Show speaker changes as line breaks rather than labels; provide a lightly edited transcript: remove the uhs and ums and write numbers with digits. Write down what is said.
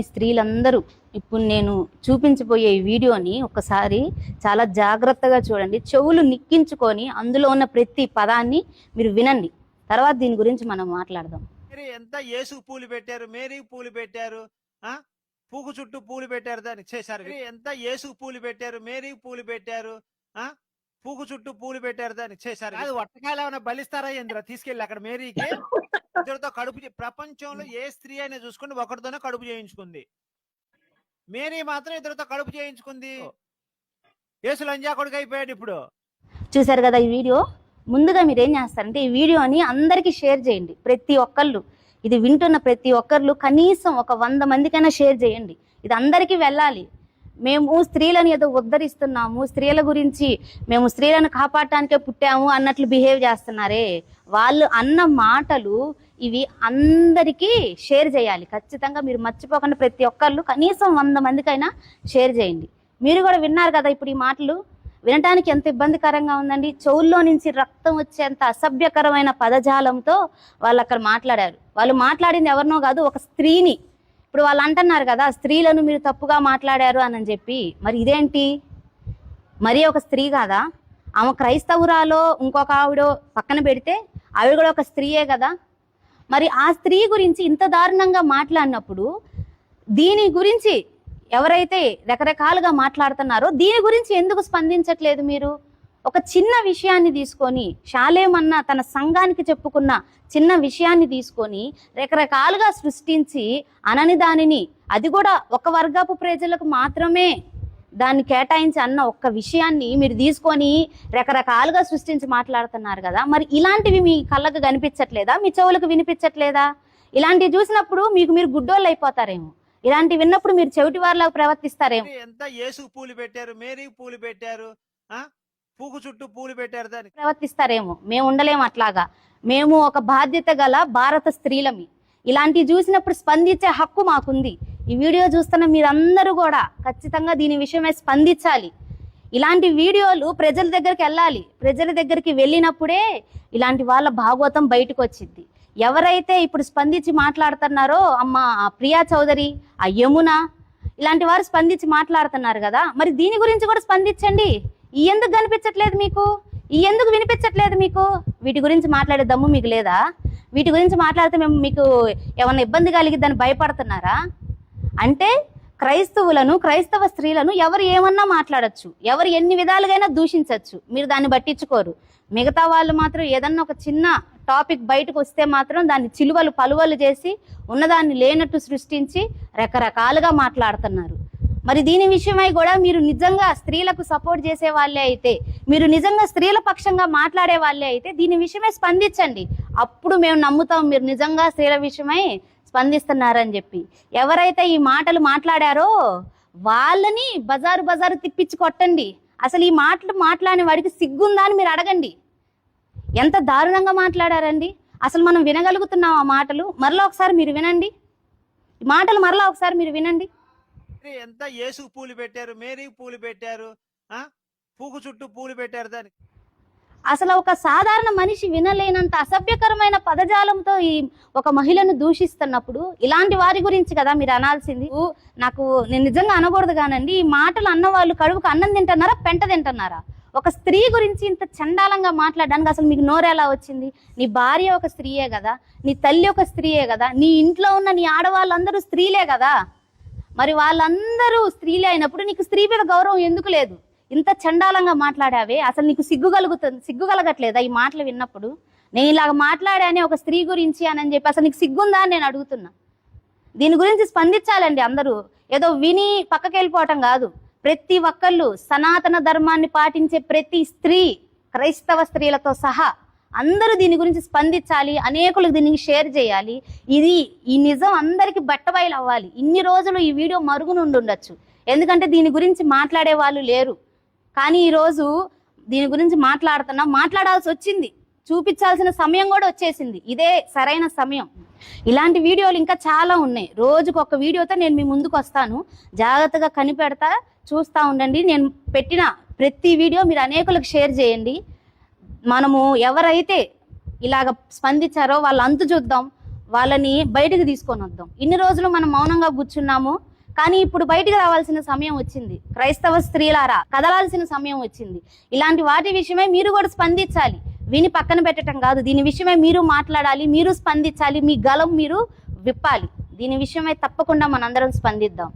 స్త్రీలందరూ ఇప్పుడు నేను చూపించబోయే ఈ వీడియోని ఒకసారి చాలా జాగ్రత్తగా చూడండి. చెవులు నిక్కించుకొని అందులో ఉన్న ప్రతి పదాన్ని మీరు వినండి. తర్వాత దీని గురించి మనం మాట్లాడదాం.
ఎంత యేసుకు పూలు పెట్టారు, మేరీకి పూలు పెట్టారు, పూకు చుట్టూ పూలు పెట్టారు, దాన్ని చేశారు. ఎంత యేసుకు పూలు పెట్టారు, మేరీకి పూలు పెట్టారు, పూకు చుట్టూ పూలు పెట్టారు, దాన్ని చేశారు. అది వట్టకాయలు ఏమైనా బలిస్తారా ఇందులో తీసుకెళ్ళి అక్కడ మేరీకి ఇద్దరితో కడుపు ప్రపంచంలో ఏ స్త్రీ అయినా చూసుకుని ఒకరితోనే కడుపు చేయించుకుంది. మేరీ మాత్రం ఇద్దరితో కడుపు చేయించుకుంది. యేసు లంజా కొడుకు అయిపోయాడు. ఇప్పుడు
చూసారు కదా ఈ వీడియో. ముందుగా మీరు ఏం చేస్తారంటే ఈ వీడియోని అందరికీ షేర్ చేయండి. ప్రతి ఒక్కళ్ళు ఇది వింటున్న ప్రతి ఒక్కళ్ళు కనీసం ఒక 100 మందికైనా షేర్ చేయండి. ఇది అందరికీ వెళ్ళాలి. మేము స్త్రీలను ఏదో ఉద్ధరిస్తున్నాము, స్త్రీల గురించి మేము స్త్రీలను కాపాడటానికే పుట్టాము అన్నట్లు బిహేవ్ చేస్తున్నారే. వాళ్ళు అన్న మాటలు ఇవి అందరికీ షేర్ చేయాలి. ఖచ్చితంగా మీరు మర్చిపోకుండా ప్రతి ఒక్కళ్ళు కనీసం 100 మందికైనా షేర్ చేయండి. మీరు కూడా విన్నారు కదా ఇప్పుడు ఈ మాటలు. వినటానికి ఎంత ఇబ్బందికరంగా ఉందండి. చెవుల్లో నుంచి రక్తం వచ్చేంత అసభ్యకరమైన పదజాలంతో వాళ్ళు అక్కడ మాట్లాడారు. వాళ్ళు మాట్లాడింది ఎవరినో కాదు, ఒక స్త్రీని. ఇప్పుడు వాళ్ళు అంటున్నారు కదా స్త్రీలను మీరు తప్పుగా మాట్లాడారు అని చెప్పి. మరి ఇదేంటి, మరి ఒక స్త్రీ కాదా? ఆమె క్రైస్తవురాలో ఇంకొక ఆవిడ పక్కన పెడితే ఆవిడ కూడా ఒక స్త్రీయే కదా. మరి ఆ స్త్రీ గురించి ఇంత దారుణంగా మాట్లాడినప్పుడు దీని గురించి ఎవరైతే రకరకాలుగా మాట్లాడుతున్నారో దీని గురించి ఎందుకు స్పందించట్లేదు మీరు? ఒక చిన్న విషయాన్ని తీసుకొని, షాలేమన్న తన సంఘానికి చెప్పుకున్న చిన్న విషయాన్ని తీసుకొని రకరకాలుగా సృష్టించి అనని దానిని, అది కూడా ఒక వర్గపు ప్రజలకు మాత్రమే దాన్ని కేటాయించి అన్న ఒక్క విషయాన్ని మీరు తీసుకొని రకరకాలుగా సృష్టించి మాట్లాడుతున్నారు కదా. మరి ఇలాంటివి మీ కళ్ళకు కనిపించట్లేదా? మీ చెవులకు వినిపించట్లేదా? ఇలాంటివి చూసినప్పుడు మీరు గుడ్డోళ్ళు అయిపోతారేమో. ఇలాంటివి విన్నప్పుడు మీరు చెవిటి వారిలాగా ప్రవర్తిస్తారేమో.
ఎంత యేసుకు పూలు పెట్టారు, మేరీకి పూలు పెట్టారు, పూకు చుట్టూ పూలు పెట్టారు, దాన్ని
ప్రవర్తిస్తారేమో. మేము ఉండలేము అట్లాగా. మేము ఒక బాధ్యత గల భారత స్త్రీలమి. ఇలాంటివి చూసినప్పుడు స్పందించే హక్కు మాకుంది. ఈ వీడియో చూస్తున్న మీరందరూ కూడా ఖచ్చితంగా దీని విషయమై స్పందించాలి. ఇలాంటి వీడియోలు ప్రజల దగ్గరికి వెళ్ళాలి. ప్రజల దగ్గరికి వెళ్ళినప్పుడే ఇలాంటి వాళ్ళ భాగవతం బయటకు వచ్చింది. ఎవరైతే ఇప్పుడు స్పందించి మాట్లాడుతున్నారో అమ్మ ప్రియా చౌదరి, ఆ యమున, ఇలాంటి వారు స్పందించి మాట్లాడుతున్నారు కదా. మరి దీని గురించి కూడా స్పందించండి. ఈ ఎందుకు కనిపించట్లేదు మీకు? ఈ ఎందుకు వినిపించట్లేదు మీకు? వీటి గురించి మాట్లాడే దమ్ము మీకు లేదా? వీటి గురించి మాట్లాడితే మేము మీకు ఏమన్నా ఇబ్బంది కలిగిద్దని భయపడుతున్నారా? అంటే క్రైస్తవులను, క్రైస్తవ స్త్రీలను ఎవరు ఏమన్నా మాట్లాడచ్చు, ఎవరు ఎన్ని విధాలుగైనా దూషించవచ్చు. మీరు దాన్ని పట్టించుకోరు. మిగతా వాళ్ళు మాత్రం ఏదన్నా ఒక చిన్న టాపిక్ బయటకు వస్తే మాత్రం దాన్ని చిలువలు పలువలు చేసి ఉన్నదాన్ని లేనట్టు సృష్టించి రకరకాలుగా మాట్లాడుతున్నారు. మరి దీని విషయమై కూడా మీరు నిజంగా స్త్రీలకు సపోర్ట్ చేసే వాళ్ళే అయితే, మీరు నిజంగా స్త్రీల పక్షంగా మాట్లాడే వాళ్ళే అయితే దీని విషయమై స్పందించండి. అప్పుడు మేము నమ్ముతాం మీరు నిజంగా స్త్రీల విషయమై స్పందిస్తున్నారని చెప్పి. ఎవరైతే ఈ మాటలు మాట్లాడారో వాళ్ళని బజారు తిప్పించి కొట్టండి. అసలు ఈ మాటలు మాట్లాడిన వాడికి సిగ్గుందా అని మీరు అడగండి. ఎంత దారుణంగా మాట్లాడారండి. అసలు మనం వినగలుగుతున్నాం ఆ మాటలు? మరలా ఒకసారి మీరు వినండి. ఈ మాటలు మరలా ఒకసారి మీరు వినండి.
ఎంత యేసుకు పూలు పెట్టారు, మేరీకి పూలు పెట్టారు, పూకు చుట్టూ పూలు పెట్టారు, దాన్ని
అసలు ఒక సాధారణ మనిషి వినలేనంత అసభ్యకరమైన పదజాలంతో ఈ ఒక మహిళను దూషిస్తున్నప్పుడు ఇలాంటి వారి గురించి కదా మీరు అనాల్సింది. నేను నిజంగా అనకూడదు కానండి. ఈ మాటలు అన్నవాళ్ళు కడుపుకు అన్నం తింటున్నారా, పెంట తింటున్నారా? ఒక స్త్రీ గురించి ఇంత చండాలంగా మాట్లాడడానికి అసలు మీకు నోరు ఎలా వచ్చింది? నీ భార్య ఒక స్త్రీయే కదా, నీ తల్లి ఒక స్త్రీయే కదా, నీ ఇంట్లో ఉన్న నీ ఆడవాళ్ళందరూ స్త్రీలే కదా. మరి వాళ్ళందరూ స్త్రీలే అయినప్పుడు నీకు స్త్రీ మీద గౌరవం ఎందుకు లేదు? ఇంత చండాలంగా మాట్లాడావే. అసలు నీకు సిగ్గు కలగట్లేదా ఈ మాటలు విన్నప్పుడు? నేను ఇలాగ మాట్లాడానే ఒక స్త్రీ గురించి అని చెప్పి అసలు నీకు సిగ్గుందా అని నేను అడుగుతున్నా. దీని గురించి స్పందించాలండి అందరూ. ఏదో విని పక్కకి వెళ్ళిపోవటం కాదు. ప్రతి ఒక్కళ్ళు సనాతన ధర్మాన్ని పాటించే ప్రతి స్త్రీ, క్రైస్తవ స్త్రీలతో సహా అందరూ దీని గురించి స్పందించాలి. అనేకులకు దీనికి షేర్ చేయాలి. ఈ నిజం అందరికీ బట్టబయలు అవ్వాలి. ఇన్ని రోజులు ఈ వీడియో మరుగునుండి ఉండొచ్చు, ఎందుకంటే దీని గురించి మాట్లాడే వాళ్ళు లేరు. కానీ ఈరోజు దీని గురించి మాట్లాడాల్సి వచ్చింది. చూపించాల్సిన సమయం కూడా వచ్చేసింది. ఇదే సరైన సమయం. ఇలాంటి వీడియోలు ఇంకా చాలా ఉన్నాయి. రోజుకు ఒక వీడియోతో నేను మీ ముందుకు వస్తాను. జాగ్రత్తగా కనిపెడతా, చూస్తూ ఉండండి. నేను పెట్టిన ప్రతి వీడియో మీరు అనేకులకు షేర్ చేయండి. మనము ఎవరైతే ఇలాగ స్పందించారో వాళ్ళ అంతు చూద్దాం. వాళ్ళని బయటకు తీసుకొని వద్దాం. ఇన్ని రోజులు మనం మౌనంగా కూర్చున్నాము, కానీ ఇప్పుడు బయటకు రావాల్సిన సమయం వచ్చింది. క్రైస్తవ స్త్రీలారా, కదలాల్సిన సమయం వచ్చింది. ఇలాంటి వాటి విషయమై మీరు కూడా స్పందించాలి. విని పక్కన పెట్టడం కాదు, దీని విషయమై మీరు మాట్లాడాలి, మీరు స్పందించాలి, మీ గలం మీరు విప్పాలి. దీని విషయమై తప్పకుండా మనందరం స్పందిద్దాం.